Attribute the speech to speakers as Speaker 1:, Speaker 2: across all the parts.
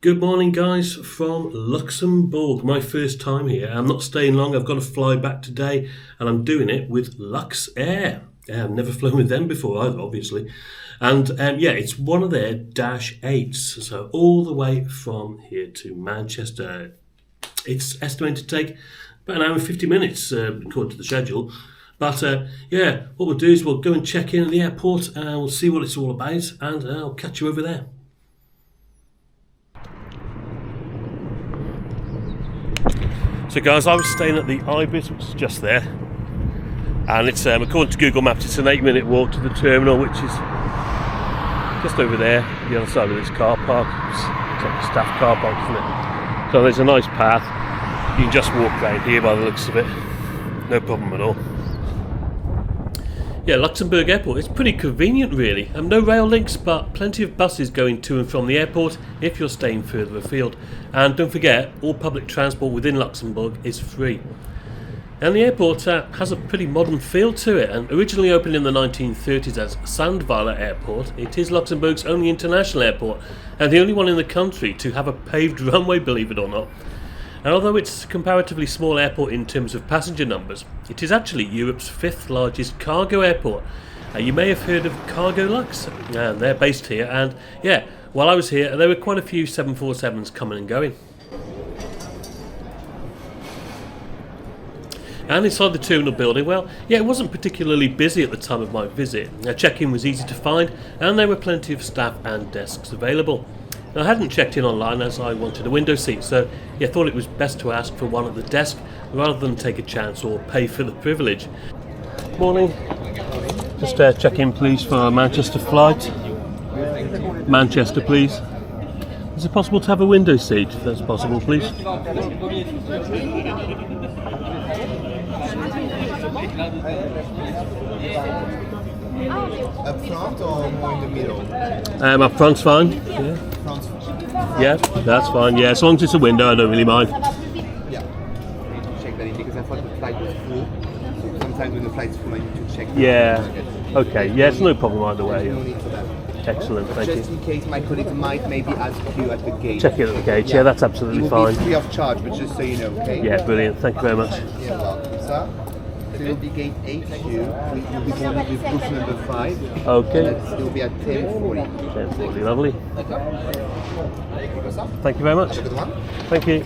Speaker 1: Good morning, guys, from Luxembourg. My first time here. I'm not staying long. I've got to fly back today, and I'm doing it with Luxair. I've never flown with them before either, obviously. And it's one of their Dash-8s. So all the way from here to Manchester. It's estimated to take about an hour and 50 minutes, according to the schedule. But what we'll do is we'll go and check in at the airport, and we'll see what it's all about, and I'll catch you over there. So guys, I was staying at the Ibis, which is just there, and it's according to Google Maps, it's an 8-minute walk to the terminal, which is just over there, the other side of this car park. It's like a staff car park, isn't it? So there's a nice path. You can just walk around here by the looks of it, no problem at all. Yeah, Luxembourg Airport, it's pretty convenient really. No rail links, but plenty of buses going to and from the airport if you're staying further afield. And don't forget, all public transport within Luxembourg is free. And the airport has a pretty modern feel to it, and originally opened in the 1930s as Sandweiler Airport, it is Luxembourg's only international airport, and the only one in the country to have a paved runway, believe it or not. And although it's a comparatively small airport in terms of passenger numbers, it is actually Europe's 5th largest cargo airport. You may have heard of Cargo Lux, and they're based here, and while I was here there were quite a few 747s coming and going. And inside the terminal building, it wasn't particularly busy at the time of my visit. Check-in was easy to find, and there were plenty of staff and desks available. Now, I hadn't checked in online as I wanted a window seat, so I thought it was best to ask for one at the desk rather than take a chance or pay for the privilege. Morning. Just check in please for a Manchester flight. Manchester please. Is it possible to have a window seat if that's possible please?
Speaker 2: Up front or more in the middle?
Speaker 1: Up front's fine. Yeah, that's fine. Yeah, as long as it's a window, I don't really mind.
Speaker 2: Yeah. Check that in because I thought the flight was full. So sometimes when the flight's full, I need to check.
Speaker 1: Yeah. Okay. Yeah, it's no problem either way.
Speaker 2: No need for that.
Speaker 1: Excellent. Thank you.
Speaker 2: Just in case my colleague might maybe ask you at the gate.
Speaker 1: Check it at the gate. Yeah, that's absolutely fine.
Speaker 2: It will be free of charge, but just so you know, okay?
Speaker 1: Yeah, brilliant. Thank you very much.
Speaker 2: You're welcome, sir. So it will be gate 8Q. You'll be boarded with booth number 5.
Speaker 1: Okay.
Speaker 2: It will be at 10:40.
Speaker 1: 10:40, lovely. Thank you very much.
Speaker 2: Have a good one.
Speaker 1: Thank you.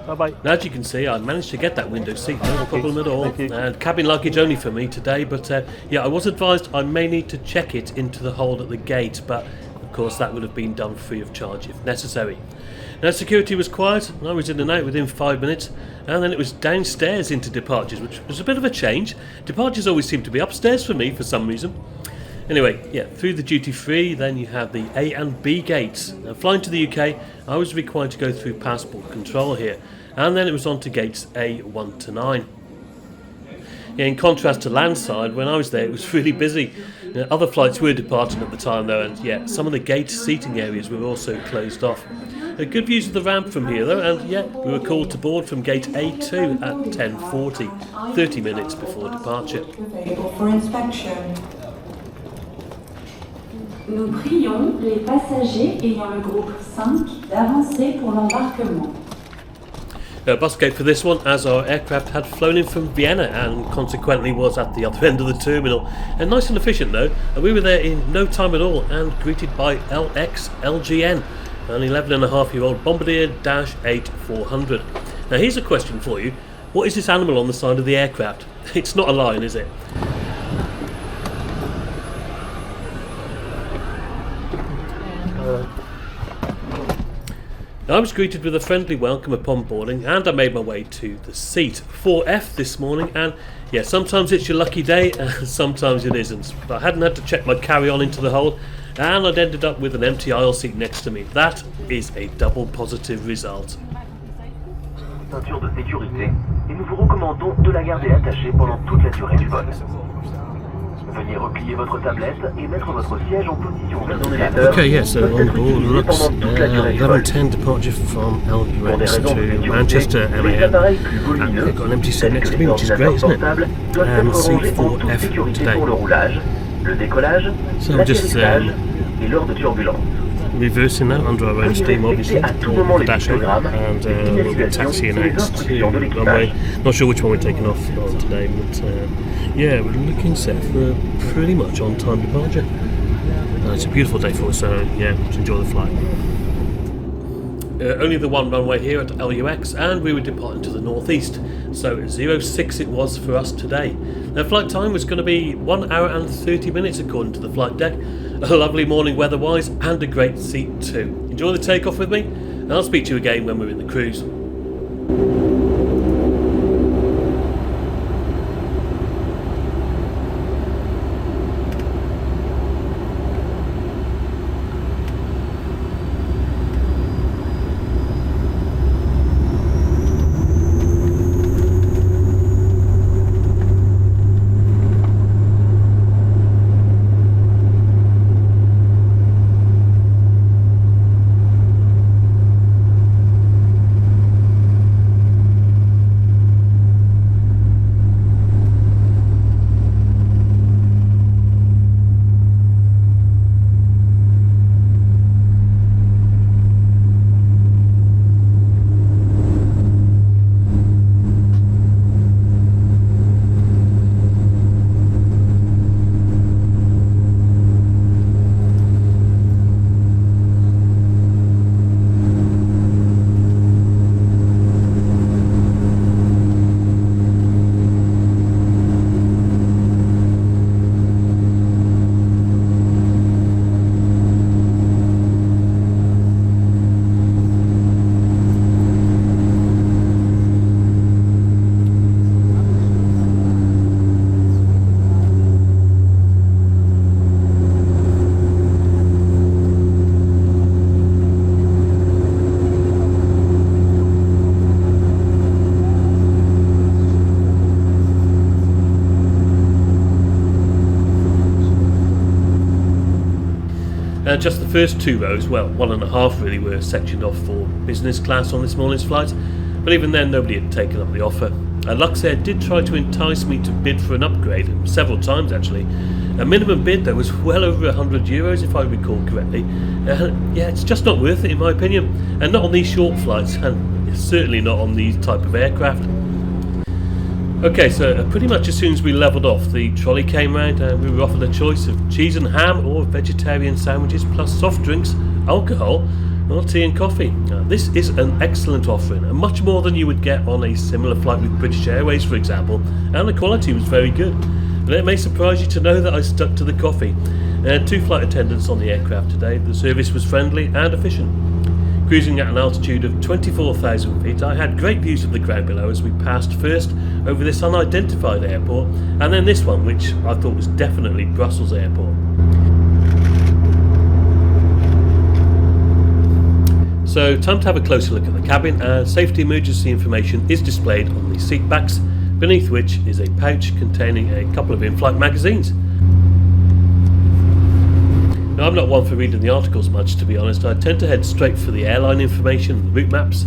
Speaker 1: Bye-bye. Now, as you can see, I managed to get that window seat, no problem at all. And cabin luggage only for me today, but I was advised I may need to check it into the hold at the gate, but of course that would have been done free of charge if necessary. Now, security was quiet, I was in and out within 5 minutes, and then it was downstairs into departures, which was a bit of a change. Departures always seem to be upstairs for me for some reason. Anyway, through the duty free, then you have the A and B gates. Now, flying to the UK, I was required to go through passport control here, and then it was on to gates A1 to 9. In contrast to landside, when I was there, it was really busy. Other flights were departing at the time though, and some of the gate seating areas were also closed off. Good views of the ramp from here though, and we were called to board from gate A2 at 10:40, 30 minutes before departure.
Speaker 3: Available for inspection. Nous prions les passagers ayant le groupe 5 d'avancer pour l'embarquement.
Speaker 1: Bus gate for this one, as our aircraft had flown in from Vienna and consequently was at the other end of the terminal. And nice and efficient though, and we were there in no time at all and greeted by LXLGN, an 11.5-year-old Bombardier Dash-8 400. Now here's a question for you. What is this animal on the side of the aircraft? It's not a lion, is it? I was greeted with a friendly welcome upon boarding, and I made my way to the seat 4F this morning, and sometimes it's your lucky day and sometimes it isn't. But I hadn't had to check my carry-on into the hold, and I'd ended up with an empty aisle seat next to me. That is a double positive result.
Speaker 4: Ceinture de sécurité, et nous vous recommandons de la garder attachée pendant toute la durée du vol. Veuillez replier votre tablette et mettre votre siège en position horizontaire.
Speaker 1: Okay, so on board Lux 11:10 departure from LUX to Manchester MAN. And they've got an empty seat next to me, which is great, isn't it? C4F today.
Speaker 4: Le décollage,
Speaker 1: so just
Speaker 4: et l'heure de turbulence.
Speaker 1: reversing now under our own steam, obviously. Dash-8, and we'll be taxiing out to runway. Not sure which one we're taking off on today, but yeah, we're looking set for a pretty much on-time departure. It's a beautiful day for us, so yeah, let's enjoy the flight. Only the one runway here at LUX, and we were departing to the northeast, so 06 it was for us today. The flight time was going to be 1 hour and 30 minutes according to the flight deck. A lovely morning weather-wise, and a great seat too. Enjoy the takeoff with me, and I'll speak to you again when we're in the cruise. Just the first 2 rows, well, 1.5 really, were sectioned off for business class on this morning's flight, but even then nobody had taken up the offer. Luxair did try to entice me to bid for an upgrade, several times actually. A minimum bid though was well over €100 if I recall correctly. Yeah, it's just not worth it in my opinion, and not on these short flights, and certainly not on these type of aircraft. Okay, so pretty much as soon as we levelled off, the trolley came round and we were offered a choice of cheese and ham or vegetarian sandwiches plus soft drinks, alcohol or tea and coffee. This is an excellent offering, and much more than you would get on a similar flight with British Airways for example, and the quality was very good. But it may surprise you to know that I stuck to the coffee. 2 flight attendants on the aircraft today. The service was friendly and efficient. Cruising at an altitude of 24,000 feet, I had great views of the ground below as we passed first over this unidentified airport, and then this one, which I thought was definitely Brussels Airport. So, time to have a closer look at the cabin, and safety emergency information is displayed on the seat backs, beneath which is a pouch containing a couple of in-flight magazines. Now, I'm not one for reading the articles much, to be honest. I tend to head straight for the airline information, the route maps,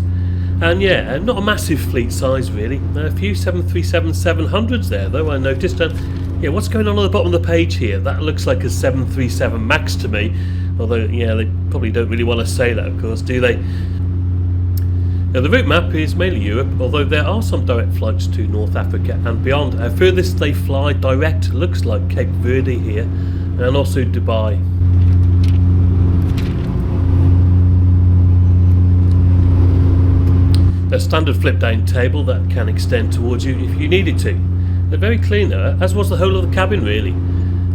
Speaker 1: and yeah, not a massive fleet size really. A few 737-700s there though, I noticed. And yeah, what's going on the bottom of the page here? That looks like a 737 MAX to me, although yeah, they probably don't really want to say that, of course, do they? Now, the route map is mainly Europe, although there are some direct flights to North Africa and beyond. Furthest they fly direct looks like Cape Verde here, and also Dubai. A standard flip down table that can extend towards you if you needed to. They're very clean though, as was the whole of the cabin really.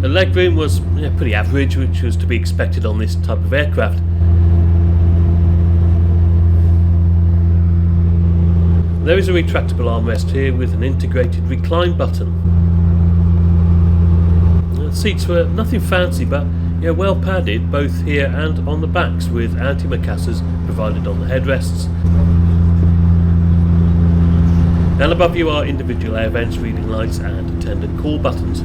Speaker 1: The legroom was pretty average, which was to be expected on this type of aircraft. There is a retractable armrest here with an integrated recline button. The seats were nothing fancy, but well padded both here and on the backs, with antimacassars provided on the headrests. And above you are individual air vents, reading lights and attendant call buttons.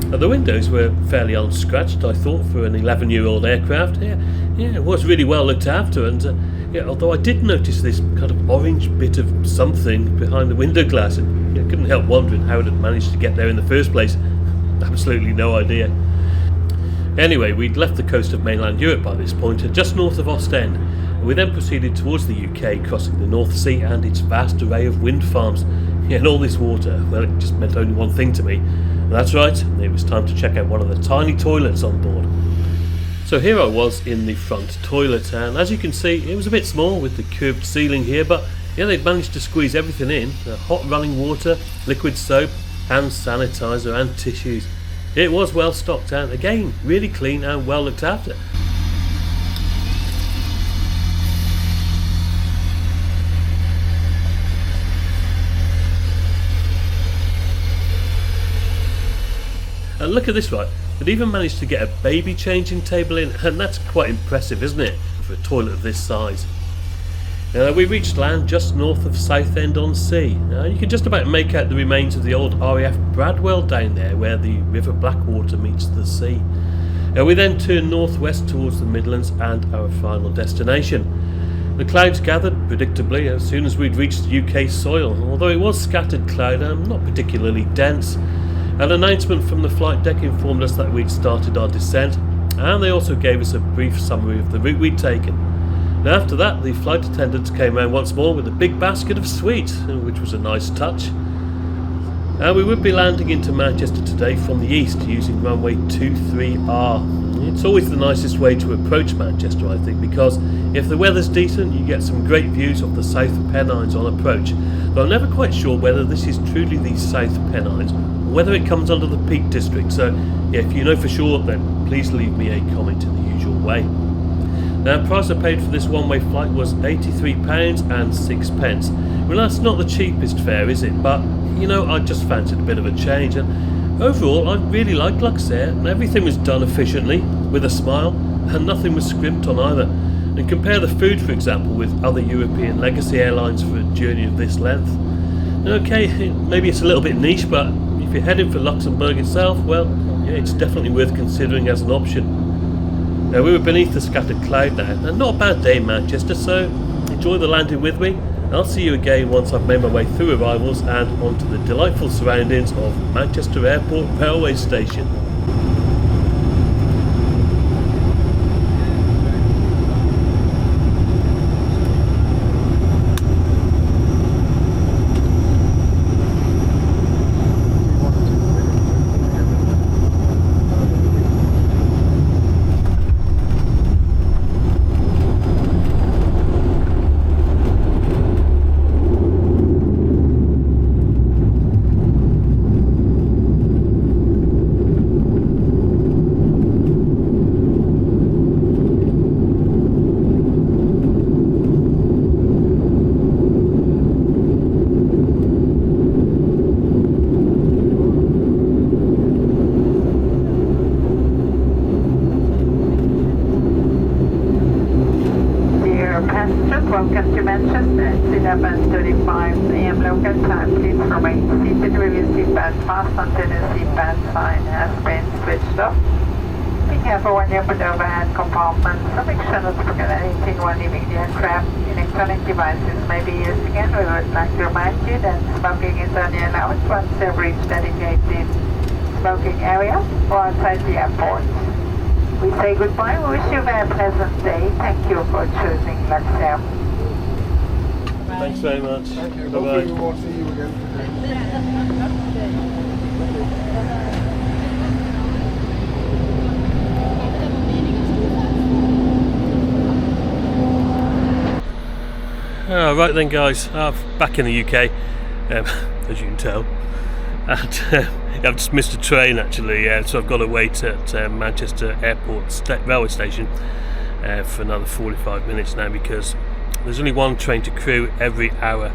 Speaker 1: The windows were fairly unscratched, I thought, for an 11-year-old aircraft. Yeah, it was really well looked after, and although I did notice this kind of orange bit of something behind the window glass, and I couldn't help wondering how it had managed to get there in the first place. Absolutely no idea. Anyway, we'd left the coast of mainland Europe by this point, just north of Ostend, and we then proceeded towards the UK, crossing the North Sea and its vast array of wind farms. And all this water, well, it just meant only one thing to me. And that's right, it was time to check out one of the tiny toilets on board. So here I was in the front toilet, and as you can see, it was a bit small with the curved ceiling here, but yeah, they'd managed to squeeze everything in. Hot running water, liquid soap, hand sanitizer and tissues. It was well stocked and again, really clean and well looked after. And look at this, right, they'd even managed to get a baby changing table in, and that's quite impressive, isn't it, for a toilet of this size. We reached land just north of Southend-on-Sea. You can just about make out the remains of the old RAF Bradwell down there where the River Blackwater meets the sea. We then turned northwest towards the Midlands and our final destination. The clouds gathered predictably as soon as we'd reached UK soil, although it was scattered cloud and not particularly dense. An announcement from the flight deck informed us that we'd started our descent, and they also gave us a brief summary of the route we'd taken. After that, the flight attendants came round once more with a big basket of sweets, which was a nice touch. We would be landing into Manchester today from the east using runway 23R. It's always the nicest way to approach Manchester, I think, because if the weather's decent, you get some great views of the South Pennines on approach. Though I'm never quite sure whether this is truly the South Pennines, or whether it comes under the Peak District, so yeah, if you know for sure, then please leave me a comment in the usual way. Now, the price I paid for this one-way flight was £83 and 6p. Well, that's not the cheapest fare, is it? But, you know, I just fancied a bit of a change, and overall, I really liked Luxair, and everything was done efficiently, with a smile, and nothing was scrimped on either. And compare the food, for example, with other European legacy airlines for a journey of this length. Okay, maybe it's a little bit niche, but if you're heading for Luxembourg itself, well, yeah, it's definitely worth considering as an option. Now, we were beneath the scattered cloud now, and not a bad day in Manchester, so enjoy the landing with me. I'll see you again once I've made my way through arrivals and onto the delightful surroundings of Manchester Airport railway station.
Speaker 5: Welcome to Manchester. It's 11:35 a.m. local time. Please remain seated with your seatbelt fastened until the seatbelt sign has been switched off. Be careful when you put overhead compartments, so make sure not to forget anything while leaving the aircraft. Electronic devices may be used again. We would like to remind you that smoking is only allowed once you've reached dedicated smoking area or outside the airport. We say goodbye. We wish you a very pleasant day. Thank you for choosing Luxair.
Speaker 1: Thanks very much.
Speaker 2: Thank you.
Speaker 1: Bye-bye.
Speaker 2: Hopefully we won't see you again today.
Speaker 1: Right then, guys, back in the UK, as you can tell, and I've just missed a train actually, so I've got to wait at Manchester Airport railway station for another 45 minutes now because there's only one train to Crewe every hour.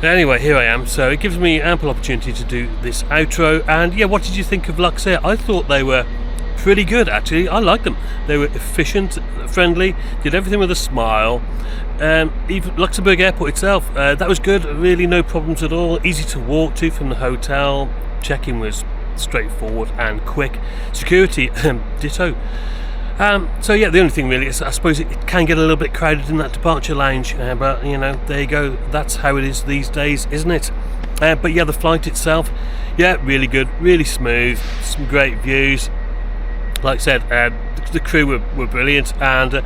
Speaker 1: Anyway, here I am, so it gives me ample opportunity to do this outro. And yeah, what did you think of Luxair? I thought they were pretty good actually. I liked them. They were efficient, friendly, did everything with a smile. Even Luxembourg Airport itself, that was good, really no problems at all, easy to walk to from the hotel, check-in was straightforward and quick, security ditto. So yeah, the only thing really is I suppose it can get a little bit crowded in that departure lounge, but you know, there you go, that's how it is these days, isn't it? But yeah, the flight itself, yeah, really good, really smooth, some great views. like I said, the crew were brilliant, and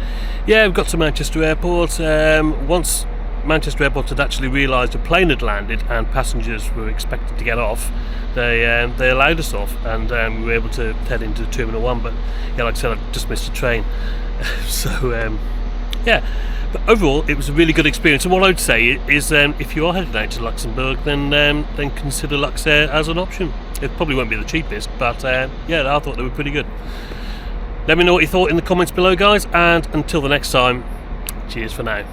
Speaker 1: yeah, we got to Manchester Airport. Once Manchester Airport had actually realised a plane had landed and passengers were expected to get off, they allowed us off, and we were able to head into Terminal 1. But yeah, like I said, I just missed a train. So yeah, but overall it was a really good experience. And what I would say is, if you are heading out to Luxembourg, then consider Luxair as an option. It probably won't be the cheapest, but yeah, I thought they were pretty good. Let me know what you thought in the comments below, guys, and until the next time, cheers for now.